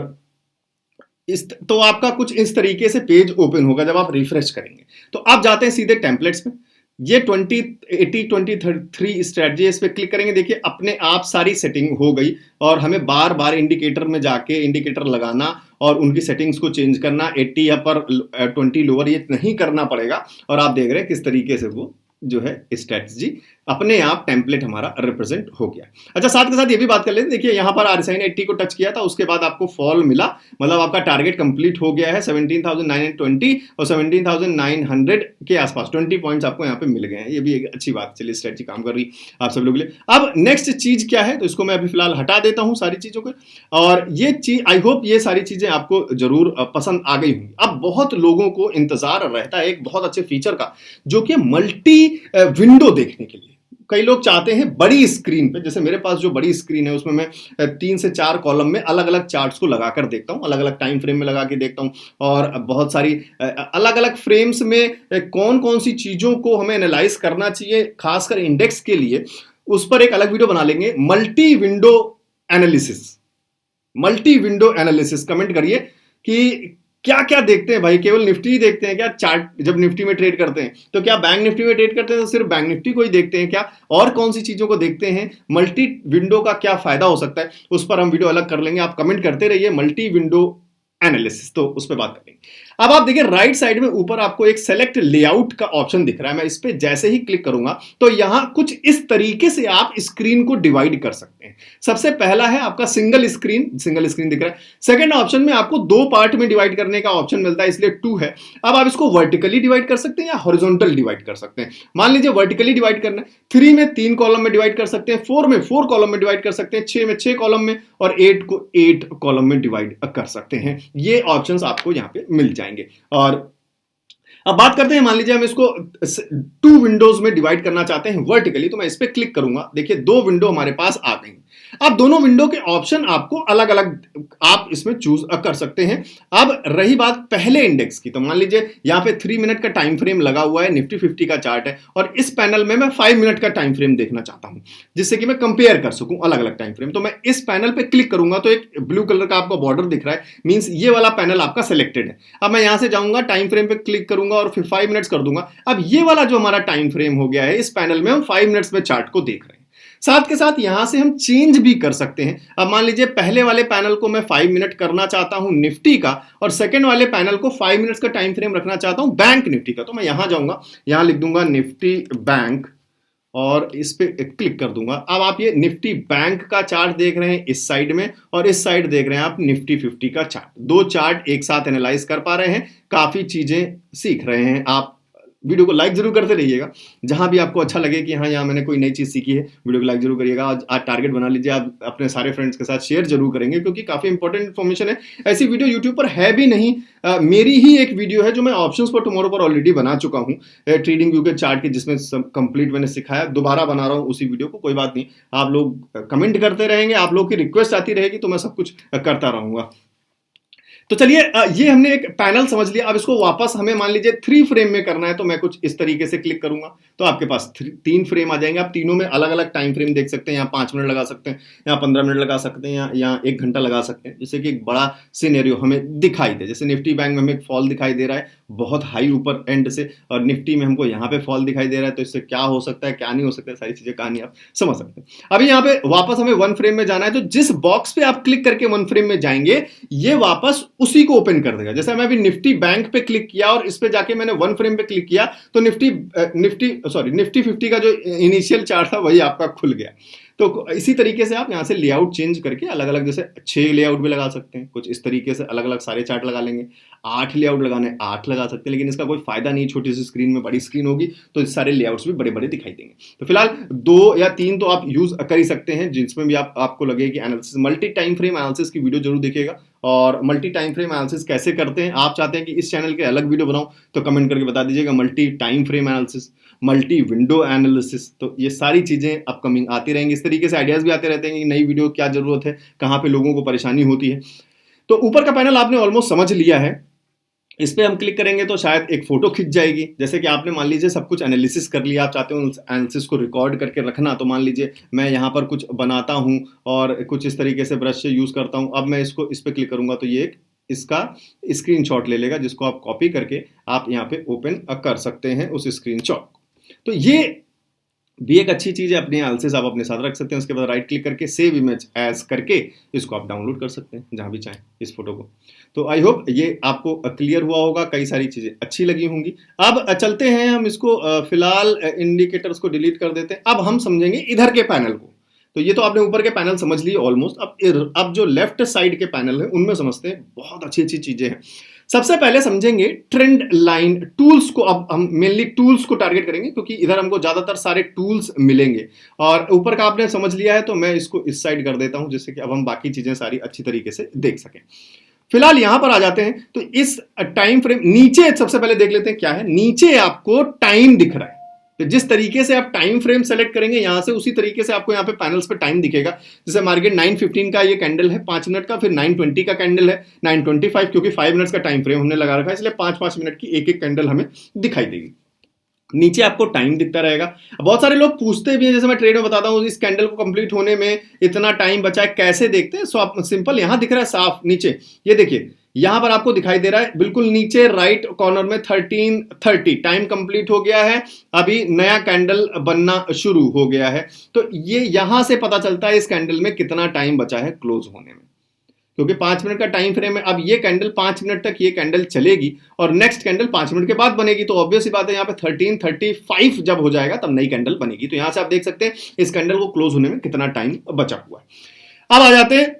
S1: तो आपका कुछ इस तरीके से पेज ओपन होगा जब आप रिफ्रेश करेंगे। तो आप जाते हैं सीधे टेम्पलेट्स में, ये 20, 80, 20, 3 स्ट्रेटजी, इस पे क्लिक करेंगे। देखिए अपने आप सारी सेटिंग हो गई, और हमें बार बार इंडिकेटर में जाके इंडिकेटर लगाना और उनकी सेटिंग्स को चेंज करना, 80 अपर 20 लोअर, ये नहीं करना पड़ेगा। और आप देख रहे हैं किस तरीके से वो जो है स्ट्रेटजी अपने आप टेम्पलेट हमारा रिप्रेजेंट हो गया। अच्छा, साथ के साथ ये भी बात कर लेते हैं, देखिए यहाँ पर RSI ने 80 को टच किया था, उसके बाद आपको फॉल मिला, मतलब आपका टारगेट कंप्लीट हो गया है। 17,920 और 17,900 के आसपास 20 पॉइंट्स आपको यहाँ पे मिल गए हैं। ये भी एक अच्छी बात, चलिए स्ट्रेटजी काम कर रही आप सब लोग के लिए। अब नेक्स्ट चीज क्या है, तो इसको मैं अभी फिलहाल हटा देता हूँ सारी चीजों को, और ये चीज आई होप ये सारी चीजें आपको जरूर पसंद आ गई होंगी। अब बहुत लोगों को इंतजार रहता है एक बहुत अच्छे फीचर का, जो कि मल्टी विंडो देखने के लिए। कई लोग चाहते हैं बड़ी स्क्रीन पे, जैसे मेरे पास जो बड़ी स्क्रीन है उसमें मैं 3 से 4 कॉलम में अलग अलग चार्ट्स को लगाकर देखता हूं, अलग अलग टाइम फ्रेम में लगा के देखता हूं, और बहुत सारी अलग अलग फ्रेम्स में कौन कौन सी चीजों को हमें एनालाइज करना चाहिए, खासकर इंडेक्स के लिए, उस पर एक अलग वीडियो बना लेंगे। Multi window analysis, multi window analysis, comment करिए कि क्या क्या देखते हैं भाई, केवल निफ्टी ही देखते हैं क्या? चार्ट जब निफ्टी में ट्रेड करते हैं तो क्या बैंक निफ्टी में ट्रेड करते हैं तो सिर्फ बैंक निफ्टी को ही देखते हैं क्या? और कौन सी चीजों को देखते हैं? मल्टी विंडो का क्या फायदा हो सकता है, उस पर हम वीडियो अलग कर लेंगे। आप कमेंट करते रहिए मल्टी विंडो एनालिसिस, तो उस पर बात करेंगे। अब आप देखिए राइट साइड में ऊपर आपको एक सेलेक्ट लेआउट का ऑप्शन दिख रहा है। मैं इस पे जैसे ही क्लिक करूंगा तो यहां कुछ इस तरीके से आप स्क्रीन को डिवाइड कर सकते हैं। सबसे पहला है आपका सिंगल स्क्रीन दिख रहा है। सेकंड ऑप्शन में आपको 2 पार्ट में डिवाइड करने का ऑप्शन मिलता है, इसलिए 2 है। अब आप इसको वर्टिकली डिवाइड कर सकते हैं या हॉरिजॉन्टल डिवाइड कर सकते हैं। मान लीजिए वर्टिकली डिवाइड करना है, 3 में 3 कॉलम में डिवाइड कर सकते हैं, 4 में 4 कॉलम में डिवाइड कर सकते हैं, 6 में 6 कॉलम में, और 8 को 8 कॉलम में डिवाइड कर सकते हैं। ये ऑप्शंस आपको यहां पे मिल जाएंगे। और अब बात करते हैं, मान लीजिए हम इसको 2 विंडोज में डिवाइड करना चाहते हैं वर्टिकली, तो मैं इस पे क्लिक करूंगा। देखिए 2 विंडो हमारे पास आ गई। अब दोनों विंडो के ऑप्शन आपको अलग अलग आप इसमें चूज कर सकते हैं। अब रही बात पहले इंडेक्स की, तो मान लीजिए यहां पे 3 मिनट का टाइम फ्रेम लगा हुआ है, निफ्टी 50 का चार्ट है, और इस पैनल में मैं 5 मिनट का टाइम फ्रेम देखना चाहता हूं, जिससे कि मैं कंपेयर कर सकूं अलग अलग टाइम फ्रेम। तो मैं इस पैनल पे क्लिक करूंगा तो एक ब्लू कलर का आपको बॉर्डर दिख रहा है, मींस ये वाला पैनल आपका सिलेक्टेड है। अब मैं यहां से जाऊंगा, टाइम फ्रेम पे क्लिक करूंगा और फिर 5 मिनट्स कर दूंगा। अब ये वाला जो हमारा टाइम फ्रेम हो गया है, इस पैनल में हम 5 मिनट्स में चार्ट को देख रहे हैं। साथ के साथ यहां से हम चेंज भी कर सकते हैं। अब मान लीजिए पहले वाले पैनल को मैं 5 मिनट करना चाहता हूं निफ्टी का, और सेकंड वाले पैनल को 5 मिनट्स का टाइम फ्रेम रखना चाहता हूं बैंक निफ्टी का। तो मैं यहां जाऊंगा, यहां लिख दूंगा निफ्टी बैंक और इस पे क्लिक कर दूंगा। अब आप ये निफ्टी बैंक का चार्ट देख रहे हैं इस साइड में, और इस साइड देख रहे हैं आप निफ्टी 50 का चार्ट। 2 चार्ट एक साथ एनालाइज कर पा रहे हैं, काफी चीजें सीख रहे हैं आप। वीडियो को लाइक जरूर करते रहिएगा, जहां भी आपको अच्छा लगे कि हाँ यहाँ मैंने कोई नई चीज सीखी है, वीडियो को लाइक जरूर करिएगा। आज टारगेट बना लीजिए, आप अपने सारे फ्रेंड्स के साथ शेयर जरूर करेंगे, क्योंकि काफी इंपॉर्टेंट इन्फॉर्मेशन है। ऐसी वीडियो यूट्यूब पर है भी नहीं। मेरी ही एक वीडियो है जो मैं ऑप्शंस फॉर टुमारो पर ऑलरेडी बना चुका हूँ, ट्रेडिंग व्यू के चार्ट की, जिसमें कंप्लीट मैंने सिखाया। दोबारा बना रहा हूँ उसी वीडियो को, कोई बात नहीं, आप लोग कमेंट करते रहेंगे, आप लोग की रिक्वेस्ट आती रहेगी तो मैं सब कुछ करता रहूंगा। तो चलिए, ये हमने एक पैनल समझ लिया। अब इसको वापस हमें मान लीजिए 3 फ्रेम में करना है, तो मैं कुछ इस तरीके से क्लिक करूंगा तो आपके पास 3 फ्रेम आ जाएंगे। आप तीनों में अलग अलग टाइम फ्रेम देख सकते हैं। यहाँ 5 मिनट लगा सकते हैं, यहाँ 15 मिनट लगा सकते हैं, यहाँ 1 घंटा लगा सकते हैं, जिससे कि एक बड़ा सिनेरियो हमें दिखाई दे। जैसे निफ्टी बैंक में हमें एक फॉल दिखाई दे रहा है बहुत हाई ऊपर एंड से, और निफ्टी में हमको यहाँ पे फॉल दिखाई दे रहा है, तो इससे क्या हो सकता है क्या नहीं हो सकता है, सारी चीजें कहानी आप समझ सकते हैं। अभी यहाँ पे वापस हमें 1 फ्रेम में जाना है, तो जिस बॉक्स पे आप क्लिक करके 1 फ्रेम में जाएंगे, ये वापस उसी को ओपन कर देगा। जैसे मैं अभी निफ्टी बैंक पे क्लिक किया और इस पे जाके मैंने 1 फ्रेम पे क्लिक किया, तो निफ्टी 50 का जो इनिशियल चार्ट था वही आपका खुल गया। तो इसी तरीके से आप यहां से लेआउट चेंज करके अलग अलग, जैसे 6 लेआउट भी लगा सकते हैं, कुछ इस तरीके से अलग अलग सारे चार्ट लगा लेंगे। 8 लेआउट लगाने 8 लगा सकते हैं, लेकिन इसका कोई फायदा नहीं, छोटी सी स्क्रीन में बड़ी स्क्रीन होगी तो इस सारे लेआउट्स भी बड़े बड़े दिखाई देंगे। तो फिलहाल 2 या 3 तो आप यूज कर ही सकते हैं, जिसमें भी आपको लगे कि analysis, multi time frame analysis की वीडियो जरूर देखिएगा। और मल्टी टाइम फ्रेम एनालिसिस कैसे करते हैं, आप चाहते हैं कि इस चैनल के अलग वीडियो बनाऊं तो कमेंट करके बता दीजिएगा। Multi time frame analysis, multi window analysis, तो ये सारी चीजें अपकमिंग आती रहेंगी। इस तरीके से आइडियाज भी आते रहते हैं कि नई वीडियो क्या जरूरत है, कहाँ पे लोगों को परेशानी होती है। तो ऊपर का पैनल आपने ऑलमोस्ट समझ लिया है। इस पे हम क्लिक करेंगे तो शायद एक फोटो खिंच जाएगी। जैसे कि आपने मान लीजिए सब कुछ एनालिसिस कर लिया, आप चाहते हो उस एनालिसिस को रिकॉर्ड करके रखना, तो मान लीजिए मैं यहाँ पर कुछ बनाता हूँ और कुछ इस तरीके से ब्रश से यूज करता हूँ। अब मैं इसको इस पे क्लिक करूंगा तो ये एक इसका स्क्रीनशॉट ले लेगा, जिसको आप कॉपी करके आप यहाँ पे ओपन कर सकते हैं उस स्क्रीनशॉट। तो ये भी एक अच्छी चीज है, अपने एनालिसिस आप अपने साथ रख सकते हैं। उसके बाद राइट क्लिक करके सेव इमेज एज करके इसको आप डाउनलोड कर सकते हैं जहां भी चाहें इस फोटो को। तो आई होप ये आपको क्लियर हुआ होगा, कई सारी चीजें अच्छी लगी होंगी। अब चलते हैं हम इसको, फिलहाल इंडिकेटर्स को डिलीट कर देते हैं। अब हम समझेंगे इधर के पैनल को। तो ये तो आपने ऊपर के पैनल समझ लिए ऑलमोस्ट। अब जो लेफ्ट साइड के पैनल है उनमें समझते हैं, बहुत अच्छी अच्छी चीजें हैं। सबसे पहले समझेंगे ट्रेंड लाइन टूल्स को। अब हम मेनली टूल्स को टारगेट करेंगे, क्योंकि इधर हमको ज्यादातर सारे टूल्स मिलेंगे। और ऊपर का आपने समझ लिया है, तो मैं इसको इस साइड कर देता हूं, जिससे कि अब हम बाकी चीजें सारी अच्छी तरीके से देख सकें। फिलहाल यहां पर आ जाते हैं, तो इस टाइम फ्रेम नीचे सबसे पहले देख लेते हैं क्या है। नीचे आपको टाइम दिख रहा है, तो जिस तरीके से आप टाइम फ्रेम सेलेक्ट करेंगे यहां से, उसी तरीके से आपको यहाँ पे पैनल्स पे टाइम दिखेगा। जैसे मार्केट 9:15 का ये कैंडल है 5 मिनट का, फिर 9:20 का कैंडल है, 9:25, क्योंकि 5 मिनट्स का टाइम फ्रेम हमने लगा रखा है, इसलिए 5-5 मिनट की एक एक कैंडल हमें दिखाई देगी। नीचे आपको टाइम दिखता रहेगा। बहुत सारे लोग पूछते भी हैं, जैसे मैं ट्रेड में बताता हूँ, इस कैंडल को कंप्लीट होने में इतना टाइम बचा है, कैसे देखते हैं? सो सिंपल, यहां दिख रहा है साफ नीचे, ये देखिए यहां पर आपको दिखाई दे रहा है बिल्कुल नीचे राइट कॉर्नर में 13:30 टाइम कंप्लीट हो गया है, अभी नया कैंडल बनना शुरू हो गया है। तो ये यहां से पता चलता है इस कैंडल में कितना टाइम बचा है क्लोज होने में, क्योंकि 5 मिनट का टाइम फ्रेम है। अब ये कैंडल 5 मिनट तक ये कैंडल चलेगी और नेक्स्ट कैंडल 5 मिनट के बाद बनेगी, तो ऑब्वियस सी बात है यहाँ पे 13:35 जब हो जाएगा तब नई कैंडल बनेगी। तो यहां से आप देख सकते हैं इस कैंडल को क्लोज होने में कितना टाइम बचा हुआ है। अब आ जाते हैं,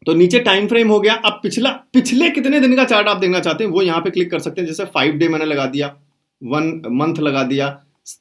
S1: तो नीचे टाइम फ्रेम हो गया। अब पिछले कितने दिन का चार्ट आप देखना चाहते हैं वो यहाँ पे क्लिक कर सकते हैं। जैसे 5 डे मैंने लगा दिया, 1 मंथ लगा दिया,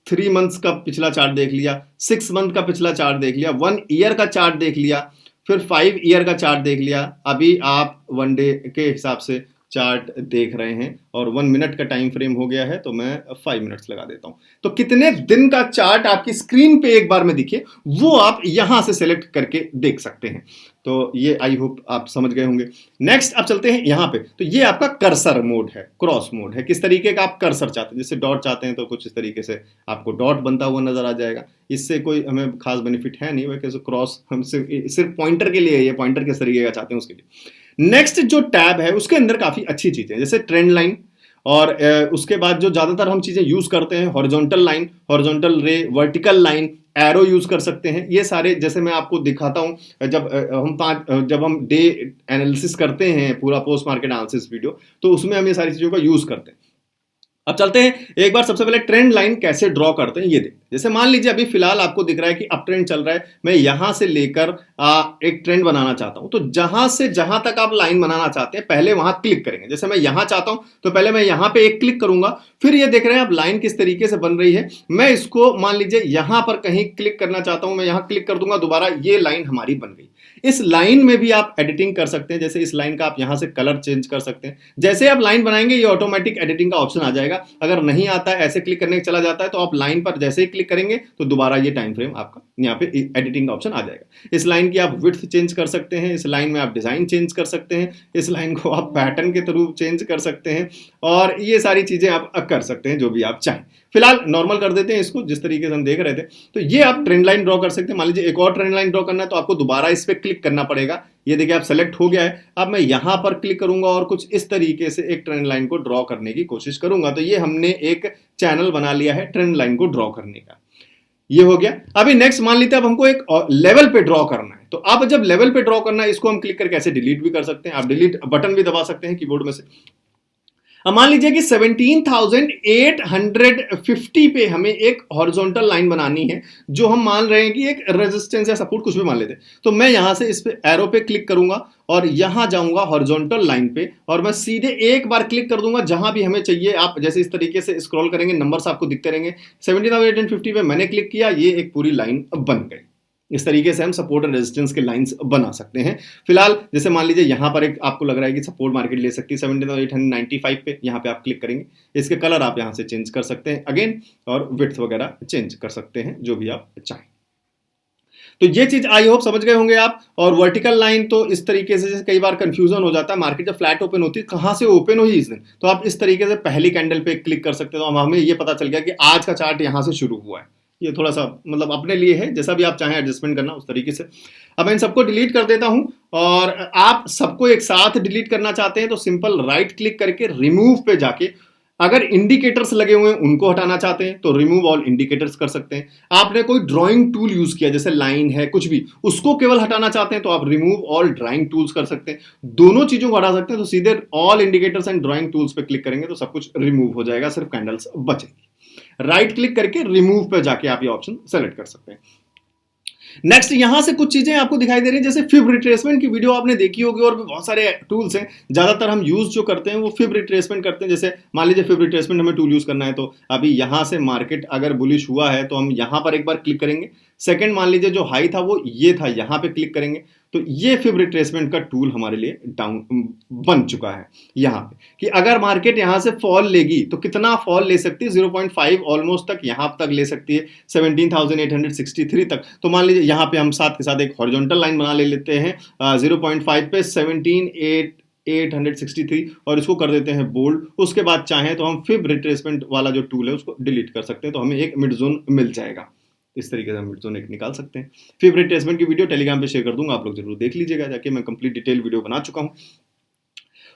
S1: 3 मंथ्स का पिछला चार्ट देख लिया, 6 मंथ का पिछला चार्ट देख लिया, 1 ईयर का चार्ट देख लिया, फिर 5 ईयर का चार्ट देख लिया। अभी आप 1 डे के हिसाब से चार्ट देख रहे हैं और 1 मिनट का टाइम फ्रेम हो गया है, तो मैं 5 मिनट्स लगा देता हूं। तो कितने दिन का चार्ट आपकी स्क्रीन पे एक बार में दिखे वो आप यहां से सेलेक्ट करके देख सकते हैं। तो ये आई होप आप समझ गए होंगे। नेक्स्ट आप चलते हैं यहां पे। तो ये आपका कर्सर मोड है, क्रॉस मोड है। किस तरीके का आप कर्सर चाहते हैं, जैसे डॉट चाहते हैं तो कुछ इस तरीके से आपको डॉट बनता हुआ नजर आ जाएगा। इससे कोई हमें खास बेनिफिट है नहीं, वैसे क्रॉस हम सिर्फ पॉइंटर के लिए, ये पॉइंटर किस तरीके का चाहते हैं उसके लिए। नेक्स्ट जो टैब है उसके अंदर काफी अच्छी चीजें जैसे ट्रेंड लाइन, और उसके बाद जो ज्यादातर हम चीजें यूज करते हैं, हॉरिजॉन्टल लाइन, हॉरिजॉन्टल रे, वर्टिकल लाइन, एरो यूज कर सकते हैं। ये सारे जैसे मैं आपको दिखाता हूं, जब हम डे एनालिसिस करते हैं, पूरा पोस्ट मार्केट एनालिसिस वीडियो, तो उसमें हम ये सारी चीजों का यूज करते हैं। अब चलते हैं एक बार सबसे पहले ट्रेंड लाइन कैसे ड्रॉ करते हैं ये देखते हैं। जैसे मान लीजिए अभी फिलहाल आपको दिख रहा है कि अप ट्रेंड चल रहा है, मैं यहां से लेकर एक ट्रेंड बनाना चाहता हूं। तो जहां से जहां तक आप लाइन बनाना चाहते हैं पहले वहां क्लिक करेंगे। जैसे मैं यहां चाहता हूं तो पहले मैं यहां पे एक क्लिक करूंगा, फिर ये देख रहे हैं अब लाइन किस तरीके से बन रही है। मैं इसको मान लीजिए यहां पर कहीं क्लिक करना चाहता हूं, मैं यहां क्लिक कर दूंगा, दोबारा ये लाइन हमारी बन गई। इस लाइन में भी आप एडिटिंग कर सकते हैं। जैसे इस लाइन का आप यहां से कलर चेंज कर सकते हैं। जैसे आप लाइन बनाएंगे ये ऑटोमेटिक एडिटिंग का ऑप्शन आ जाएगा। अगर नहीं आता है, ऐसे क्लिक करने चला जाता है, तो आप लाइन पर जैसे ही क्लिक करेंगे तो दोबारा ये टाइम फ्रेम आपका यहाँ पे एडिटिंग का ऑप्शन आ जाएगा। इस लाइन की आप विड्थ चेंज कर सकते हैं, इस लाइन में आप डिजाइन चेंज कर सकते हैं, इस लाइन को आप पैटर्न के थ्रू चेंज कर सकते हैं, और ये सारी चीजें आप कर सकते हैं जो भी आप चाहें। फिलहाल नॉर्मल कर देते हैं इसको, जिस तरीके से हम देख रहे थे। तो ये आप ट्रेंड लाइन ड्रॉ कर सकते हैं। मान लीजिए एक और ट्रेंड लाइन ड्रॉ करना है तो आपको दोबारा इस पर क्लिक करना पड़ेगा। ये देखिए आप सेलेक्ट हो गया है। अब मैं यहां पर क्लिक करूंगा और कुछ इस तरीके से एक ट्रेंड लाइन को ड्रॉ करने की कोशिश करूंगा। तो ये हमने एक चैनल बना लिया है ट्रेंड लाइन को ड्रॉ करने का। ये हो गया। अभी नेक्स्ट मान लीजिए अब हमको एक लेवल पे ड्रॉ करना है। तो आप जब लेवल पे ड्रॉ करना है, इसको हम क्लिक करके ऐसे डिलीट भी कर सकते हैं। आप डिलीट बटन भी दबा सकते हैं कीबोर्ड में से। अब मान लीजिए कि 17,850 पे हमें एक हॉरिजॉन्टल लाइन बनानी है, जो हम मान रहे हैं कि एक रेजिस्टेंस या सपोर्ट कुछ भी मान लेते हैं। तो मैं यहां से इस पे एरो पे क्लिक करूंगा और यहां जाऊंगा हॉरिजॉन्टल लाइन पे, और मैं सीधे एक बार क्लिक कर दूंगा जहां भी हमें चाहिए। आप जैसे इस तरीके से स्क्रॉल करेंगे, नंबर्स आपको दिखते रहेंगे। 17,850 पे मैंने क्लिक किया, ये एक पूरी लाइन बन गई। इस तरीके से हम सपोर्ट और रेजिस्टेंस के लाइंस बना सकते हैं। फिलहाल जैसे मान लीजिए यहां पर एक आपको लग रहा है कि सपोर्ट मार्केट ले सकती है 17,895 पे, यहां पे आप क्लिक करेंगे। इसके कलर आप यहां से चेंज कर सकते हैं अगेन, और विड्थ वगैरह चेंज कर सकते हैं जो भी आप चाहें। तो ये चीज आई होप समझ गए होंगे आप। और वर्टिकल लाइन तो इस तरीके से, जैसे कई बार कंफ्यूजन हो जाता है, मार्केट जब फ्लैट ओपन होती है कहां से ओपन हुई इस दिन, तो आप इस तरीके से पहली कैंडल पे क्लिक कर सकते हो। तो हमें ये पता चल गया कि आज का चार्ट यहां से शुरू हुआ है। ये थोड़ा सा मतलब अपने लिए है, जैसा भी आप चाहें एडजस्टमेंट करना उस तरीके से। अब मैं इन सबको डिलीट कर देता हूं, और आप सबको एक साथ डिलीट करना चाहते हैं तो सिंपल राइट क्लिक करके रिमूव पे जाके, अगर इंडिकेटर्स लगे हुए हैं उनको हटाना चाहते हैं तो रिमूव ऑल इंडिकेटर्स कर सकते हैं। आपने कोई ड्राइंग टूल यूज किया, जैसे लाइन है कुछ भी, उसको केवल हटाना चाहते हैं तो आप रिमूव ऑल ड्राइंग टूल्स कर सकते हैं। दोनों चीजों को हटा सकते हैं, तो सीधे all indicators and drawing tools पे क्लिक करेंगे तो सब कुछ रिमूव हो जाएगा, सिर्फ कैंडल्स बचेंगी। राइट क्लिक करके रिमूव पे जाके आप ये ऑप्शन सेलेक्ट कर सकते हैं। नेक्स्ट यहां से कुछ चीजें आपको दिखाई दे रही है, जैसे फिब रिट्रेसमेंट की वीडियो आपने देखी होगी, और भी बहुत सारे टूल्स हैं। ज्यादातर हम यूज जो करते हैं वो फिब रिट्रेसमेंट करते हैं। जैसे मान लीजिए फिब रिट्रेसमेंट हमें टूल यूज करना है, तो अभी यहां से मार्केट अगर बुलिश हुआ है तो हम यहां पर एक बार क्लिक करेंगे। सेकंड मान लीजिए जो हाई था वो ये था, यहां पे क्लिक करेंगे तो ये फिब रिट्रेसमेंट का टूल हमारे लिए डाउन बन चुका है यहां पे, कि अगर मार्केट यहां से फॉल लेगी तो कितना फॉल ले सकती है, 0.5 ऑलमोस्ट तक यहां तक ले सकती है, 17,863 तक। तो मान लीजिए यहां पे हम साथ के साथ एक हॉरिजॉन्टल लाइन बना ले लेते हैं 0.5 पे 17,863, और इसको कर देते हैं बोल्ड। उसके बाद चाहें तो हम फिब रिट्रेसमेंट वाला जो टूल है उसको डिलीट कर सकते हैं, तो हमें एक मिड जोन मिल जाएगा। इस तरीके से हम मिड जोन एक निकाल सकते हैं। फिब रिट्रेसमेंट की वीडियो टेलीग्राम पे शेयर कर दूंगा, आप लोग जरूर देख लीजिएगा जाके, मैं कंप्लीट डिटेल वीडियो बना चुका हूं।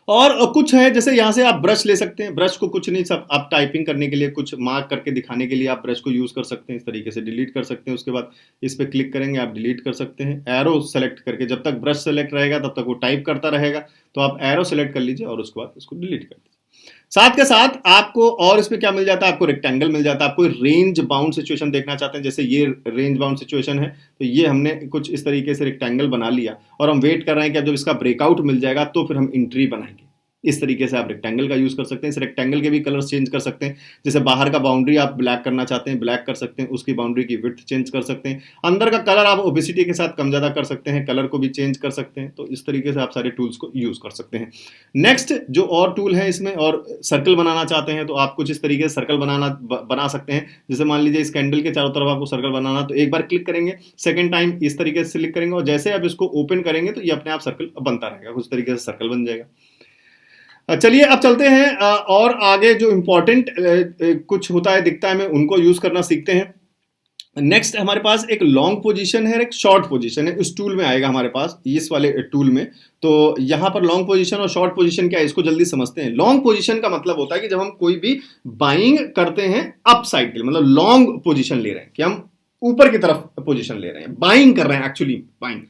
S1: और कुछ है, जैसे यहां से आप ब्रश ले सकते हैं। ब्रश को कुछ नहीं, सब आप टाइपिंग करने के लिए, कुछ मार्क करके दिखाने के लिए आप ब्रश को यूज कर सकते हैं। इस तरीके से डिलीट कर सकते हैं। उसके बाद इस पे क्लिक करेंगे, आप डिलीट कर सकते हैं। एरो सेलेक्ट करके, जब तक ब्रश सेलेक्ट रहेगा तब तक वो टाइप करता रहेगा, तो आप एरो सेलेक्ट कर लीजिए और उसके बाद इसको डिलीट कर दीजिए। साथ के साथ आपको और इसमें क्या मिल जाता है, आपको रेक्टेंगल मिल जाता है। आपको रेंज बाउंड सिचुएशन देखना चाहते हैं, जैसे ये रेंज बाउंड सिचुएशन है, तो ये हमने कुछ इस तरीके से रेक्टेंगल बना लिया, और हम वेट कर रहे हैं कि अब जब इसका ब्रेकआउट मिल जाएगा तो फिर हम एंट्री बनाएंगे। इस तरीके से आप रेक्टेंगल का यूज कर सकते हैं। इस रेक्टेंगल के भी कलर्स चेंज कर सकते हैं। जैसे बाहर का बाउंड्री आप ब्लैक करना चाहते हैं, ब्लैक कर सकते हैं, उसकी बाउंड्री की विड्थ चेंज कर सकते हैं। अंदर का कलर आप ओपेसिटी के साथ कम ज्यादा कर सकते हैं, कलर को भी चेंज कर सकते हैं। तो इस तरीके से आप सारे टूल्स को यूज कर सकते हैं। नेक्स्ट जो और टूल है इसमें, और सर्कल बनाना चाहते हैं तो आप कुछ इस तरीके से सर्कल बना सकते हैं। जैसे मान लीजिए इस कैंडल के चारों तरफ आपको सर्कल बनाना, तो एक बार क्लिक करेंगे, सेकंड टाइम इस तरीके से क्लिक करेंगे और जैसे आप इसको ओपन करेंगे तो ये अपने आप सर्कल बनता रहेगा, कुछ तरीके से सर्कल बन जाएगा। चलिए अब चलते हैं और आगे जो इंपॉर्टेंट कुछ होता है दिखता है, मैं उनको यूज करना सीखते हैं। नेक्स्ट हमारे पास एक लॉन्ग पोजीशन है, एक शॉर्ट पोजीशन है, इस टूल में आएगा हमारे पास, इस वाले टूल में। तो यहां पर लॉन्ग पोजीशन और शॉर्ट पोजीशन क्या है इसको जल्दी समझते हैं। लॉन्ग पोजीशन का मतलब होता है कि जब हम कोई भी बाइंग करते हैं अप साइड के लिए, मतलब लॉन्ग पोजीशन ले रहे हैं कि हम ऊपर की तरफ पोजीशन ले रहे हैं, बाइंग कर रहे हैं, एक्चुअली बाइंग।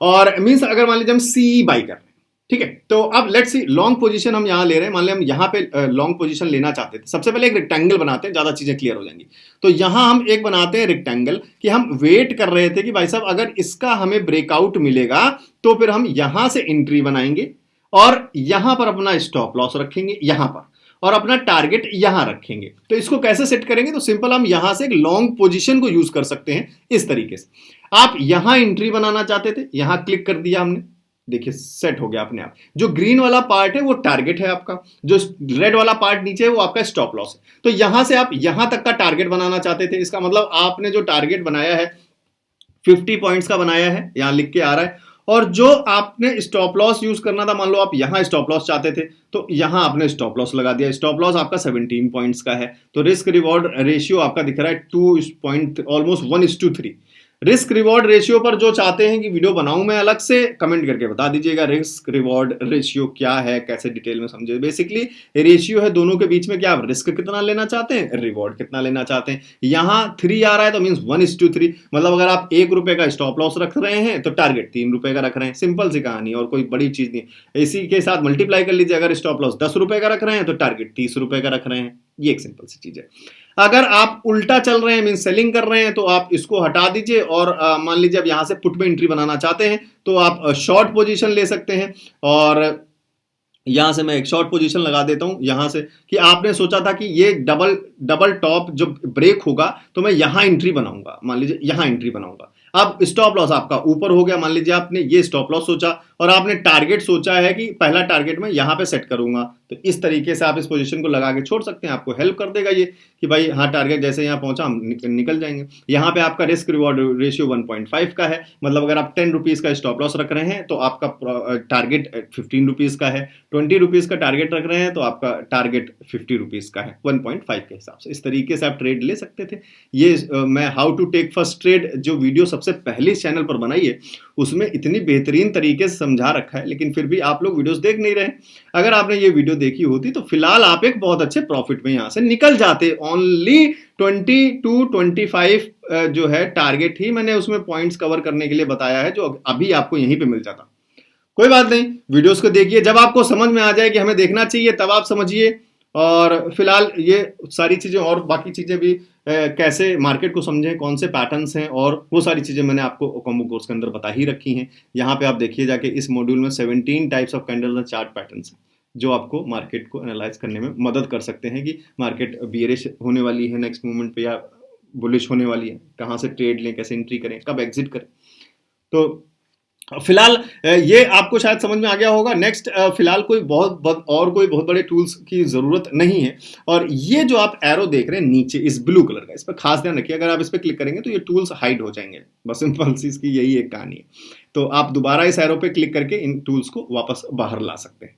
S1: और मीन्स अगर मान लीजिए हम सी बाई कर रहे हैं, ठीक है, तो अब लेट्स सी लॉन्ग पोजीशन हम यहां ले रहे हैं। मान लें हम यहां पे लॉन्ग पोजीशन लेना चाहते थे। सबसे पहले एक रेक्टेंगल बनाते हैं, ज्यादा चीजें क्लियर हो जाएंगी। तो यहां हम एक बनाते हैं रेक्टेंगल कि हम वेट कर रहे थे कि भाई साहब अगर इसका हमें ब्रेकआउट मिलेगा तो फिर हम यहां से एंट्री बनाएंगे और यहां पर अपना स्टॉप लॉस रखेंगे यहां पर, और अपना टारगेट यहां रखेंगे। तो इसको कैसे सेट करेंगे, तो सिंपल हम यहां से एक लॉन्ग पोजीशन को यूज कर सकते हैं इस तरीके से। आप यहां एंट्री बनाना चाहते थे, यहां क्लिक कर दिया हमने, देखिए सेट हो गया अपने आप। जो ग्रीन वाला पार्ट है वो टारगेट है आपका, जो रेड वाला पार्ट नीचे है वो आपका स्टॉप लॉस है। तो यहां से आप यहां तक का टारगेट बनाना चाहते थे, इसका मतलब आपने जो टारगेट बनाया है 50 पॉइंट्स का बनाया है, यहां लिख के आ रहा है। और जो आपने स्टॉप लॉस यूज करना था, मान लो आप यहां स्टॉप लॉस चाहते थे तो यहां आपने स्टॉप लॉस लगा दिया। स्टॉप लॉस आपका 17 पॉइंट्स का है। तो रिस्क रिवॉर्ड रेशियो आपका दिख रहा है 2 ऑलमोस्ट 1:3। रिस्क रिवॉर्ड रेशियो पर जो चाहते हैं कि वीडियो बनाऊं मैं अलग से, कमेंट करके बता दीजिएगा रिस्क रिवॉर्ड रेशियो क्या है, कैसे डिटेल में समझे। बेसिकली रेशियो है दोनों के बीच में कि आप रिस्क कितना लेना चाहते हैं, रिवॉर्ड कितना लेना चाहते हैं। यहां 3 आ रहा है तो मींस 1:3, मतलब अगर आप ₹1 का स्टॉप लॉस रख रहे हैं तो टारगेट ₹3 का रख रहे हैं। सिंपल सी कहानी, और कोई बड़ी चीज नहीं। इसी के साथ मल्टीप्लाई कर लीजिए, अगर स्टॉप लॉस ₹10 का रख रहे हैं तो टारगेट ₹30 का रख रहे हैं। ये एक सिंपल सी चीज है। अगर आप उल्टा चल रहे हैं, मीन सेलिंग कर रहे हैं, तो आप इसको हटा दीजिए और मान लीजिए अब यहां से पुट में एंट्री बनाना चाहते हैं तो आप शॉर्ट पोजीशन ले सकते हैं। और यहां से मैं एक शॉर्ट पोजीशन लगा देता हूं यहां से, कि आपने सोचा था कि ये डबल टॉप जब ब्रेक होगा तो मैं यहां एंट्री बनाऊंगा, मान लीजिए यहां एंट्री बनाऊंगा। अब स्टॉप लॉस आपका ऊपर हो गया, मान लीजिए आपने ये स्टॉप लॉस सोचा और आपने टारगेट सोचा है कि पहला टारगेट मैं यहां पे सेट करूंगा। तो इस तरीके से आप इस पोजीशन को लगा के छोड़ सकते हैं। आपको हेल्प कर देगा ये कि भाई हाँ टारगेट जैसे यहां पहुंचा हम निकल जाएंगे। यहां पे आपका रिस्क रिवॉर्ड रेशियो 1.5 का है, मतलब अगर आप ₹10 का स्टॉप लॉस रख रहे हैं तो आपका टारगेट ₹15 का है। ₹20 का टारगेट रख रहे हैं तो आपका टारगेट ₹50 का है 1.5 के हिसाब से। इस तरीके से आप ट्रेड ले सकते थे। ये मैं how to take first trade जो वीडियो सबसे पहले इस चैनल पर बनाई है उसमें इतनी बेहतरीन तरीके से समझा रखा है, लेकिन फिर भी आप लोग वीडियोस देख नहीं रहे। अगर आपने ये वीडियो देखी होती तो फिलहाल आप एक बहुत अच्छे प्रॉफिट में यहां से निकल जाते। ओनली 20 to 25 जो है टारगेट ही मैंने उसमें पॉइंट्स कवर करने के लिए बताया है, जो अभी आपको यहीं पे मिल जाता। कोई बात नहीं, वीडियोस को देखिए, जब आपको समझ में आ जाए कि हमें देखना चाहिए तब आप समझिए। और फिलहाल ये सारी चीजें और बाकी चीजें भी कैसे मार्केट को समझें, कौन से पैटर्न्स हैं, और वो सारी चीजें मैंने आपको कॉम्बो कोर्स के अंदर बता ही रखी हैं। यहाँ पे आप देखिए जाके इस मॉड्यूल में 17 types of candles and chart patterns हैं जो आपको मार्केट को एनालाइज करने में मदद कर सकते हैं कि मार्केट बियरिश होने वाली है नेक्स्ट मूवमेंट पे या बुलिश होने वाली है, कहाँ से ट्रेड लें, कैसे एंट्री करें, कब एग्जिट करें। तो फिलहाल ये आपको शायद समझ में आ गया होगा। नेक्स्ट फिलहाल कोई बहुत बड़े टूल्स की जरूरत नहीं है। और ये जो आप एरो देख रहे हैं नीचे इस ब्लू कलर का, इस पर खास ध्यान रखिए, अगर आप इस पर क्लिक करेंगे तो ये टूल्स हाइड हो जाएंगे। बस सिंपल सी इसकी यही एक कहानी है। तो आप दोबारा इस एरो पे क्लिक करके इन टूल्स को वापस बाहर ला सकते हैं।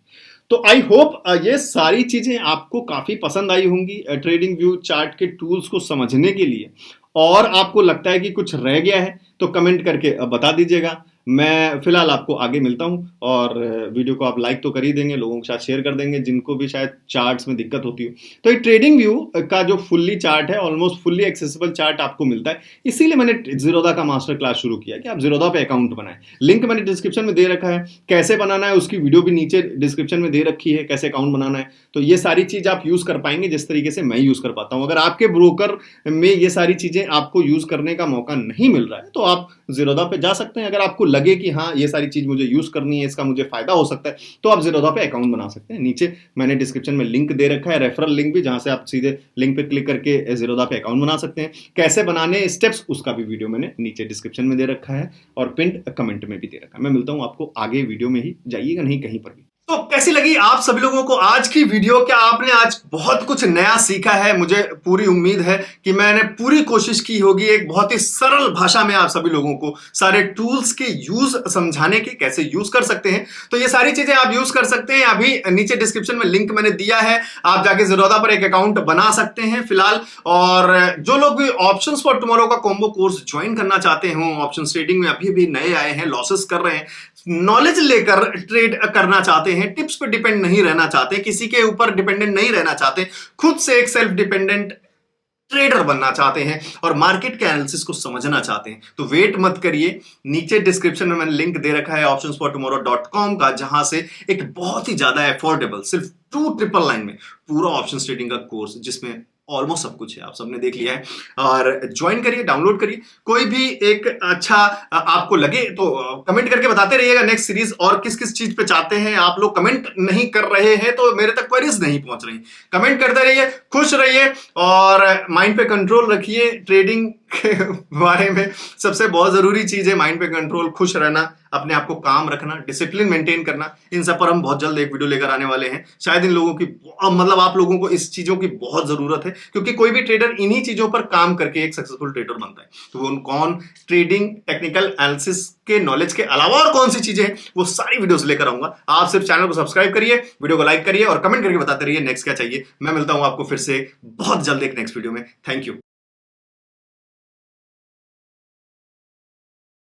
S1: तो आई होप ये सारी चीजें आपको काफी पसंद आई होंगी ट्रेडिंग व्यू चार्ट के टूल्स को समझने के लिए। और आपको लगता है कि कुछ रह गया है तो कमेंट करके बता दीजिएगा। मैं फिलहाल आपको आगे मिलता हूं, और वीडियो को आप लाइक तो कर ही देंगे, लोगों के साथ शेयर कर देंगे जिनको भी शायद चार्ट्स में दिक्कत होती हो। तो ये ट्रेडिंग व्यू का जो फुल्ली चार्ट है, ऑलमोस्ट फुल्ली एक्सेसिबल चार्ट आपको मिलता है। इसीलिए मैंने ज़ीरोधा का मास्टर क्लास शुरू किया कि आप ज़ीरोधा पे अकाउंट बनाएं। लिंक मैंने डिस्क्रिप्शन में दे रखा है, कैसे बनाना है उसकी वीडियो भी नीचे डिस्क्रिप्शन में दे रखी है, कैसे अकाउंट बनाना है। तो ये सारी चीज़ आप यूज़ कर पाएंगे जिस तरीके से मैं यूज़ कर पाता हूँ। अगर आपके ब्रोकर में ये सारी चीज़ें आपको यूज़ करने का मौका नहीं मिल रहा है तो आप ज़ीरोधा पे जा सकते हैं। अगर आपको लगे कि हाँ ये सारी चीज मुझे यूज करनी है, इसका मुझे फायदा हो सकता है, तो आप ज़ीरोधा पे अकाउंट बना सकते हैं। नीचे मैंने डिस्क्रिप्शन में लिंक दे रखा है, रेफरल लिंक भी, जहां से आप सीधे लिंक पे क्लिक करके ज़ीरोधा पे अकाउंट बना सकते हैं। कैसे बनाने स्टेप्स, उसका भी वीडियो मैंने नीचे डिस्क्रिप्शन में दे रखा है और पिन कमेंट में भी दे रखा है। मैं मिलता हूं आपको आगे वीडियो में ही, जाइएगा नहीं कहीं पर भी। तो कैसी लगी आप सभी लोगों को आज की वीडियो? क्या आपने आज बहुत कुछ नया सीखा है? मुझे पूरी उम्मीद है कि मैंने पूरी कोशिश की होगी एक बहुत ही सरल भाषा में आप सभी लोगों को सारे टूल्स के यूज समझाने के, कैसे यूज कर सकते हैं। तो ये सारी चीजें आप यूज कर सकते हैं। अभी नीचे डिस्क्रिप्शन में लिंक मैंने दिया है, आप जाके ज़ीरोधा पर एक अकाउंट बना सकते हैं फिलहाल। और जो लोग भी ऑप्शंस फॉर टुमारो का कॉम्बो कोर्स ज्वाइन करना चाहते हो, ऑप्शन ट्रेडिंग में अभी भी नए आए हैं, लॉसेस कर रहे हैं, नॉलेज लेकर ट्रेड करना चाहते हैं, टिप्स पे डिपेंड नहीं रहना चाहते, किसी के ऊपर डिपेंडेंट नहीं रहना चाहते, खुद से एक सेल्फ डिपेंडेंट ट्रेडर बनना चाहते हैं और मार्केट के एनालिसिस को समझना चाहते हैं, तो वेट मत करिए। नीचे डिस्क्रिप्शन में मैंने लिंक दे रखा है optionsfortomorrow.com का, जहां से एक बहुत ही ज्यादा अफोर्डेबल सिर्फ 299 में पूरा ऑप्शंस ट्रेडिंग का कोर्स, जिसमें ऑलमोस्ट सब कुछ है, आप सबने देख लिया है। और ज्वाइन करिए, डाउनलोड करिए। कोई भी एक अच्छा आपको लगे तो कमेंट करके बताते रहिएगा नेक्स्ट सीरीज और किस किस चीज पे चाहते हैं। आप लोग कमेंट नहीं कर रहे हैं तो मेरे तक क्वेरीज नहीं पहुंच रही। कमेंट करते रहिए, खुश रहिए और माइंड पे कंट्रोल रखिए। ट्रेडिंग के बारे में सबसे बहुत जरूरी चीज है माइंड पे कंट्रोल, खुश रहना, अपने आप को काम रखना, डिसिप्लिन मेंटेन करना। इन सब पर हम बहुत जल्द एक वीडियो लेकर आने वाले हैं। शायद इन लोगों की मतलब आप लोगों को इस चीजों की बहुत जरूरत है, क्योंकि कोई भी ट्रेडर इन्हीं चीजों पर काम करके एक सक्सेसफुल ट्रेडर बनता है। तो वो कौन ट्रेडिंग टेक्निकल एनालिसिस के नॉलेज के अलावा और कौन सी चीजें हैं, वो सारी वीडियोस लेकर आऊंगा। आप सिर्फ चैनल को सब्सक्राइब करिए, वीडियो को लाइक करिए और कमेंट करके बताते रहिए नेक्स्ट क्या चाहिए। मैं मिलता हूं आपको फिर से बहुत जल्द एक नेक्स्ट वीडियो में। Thank you.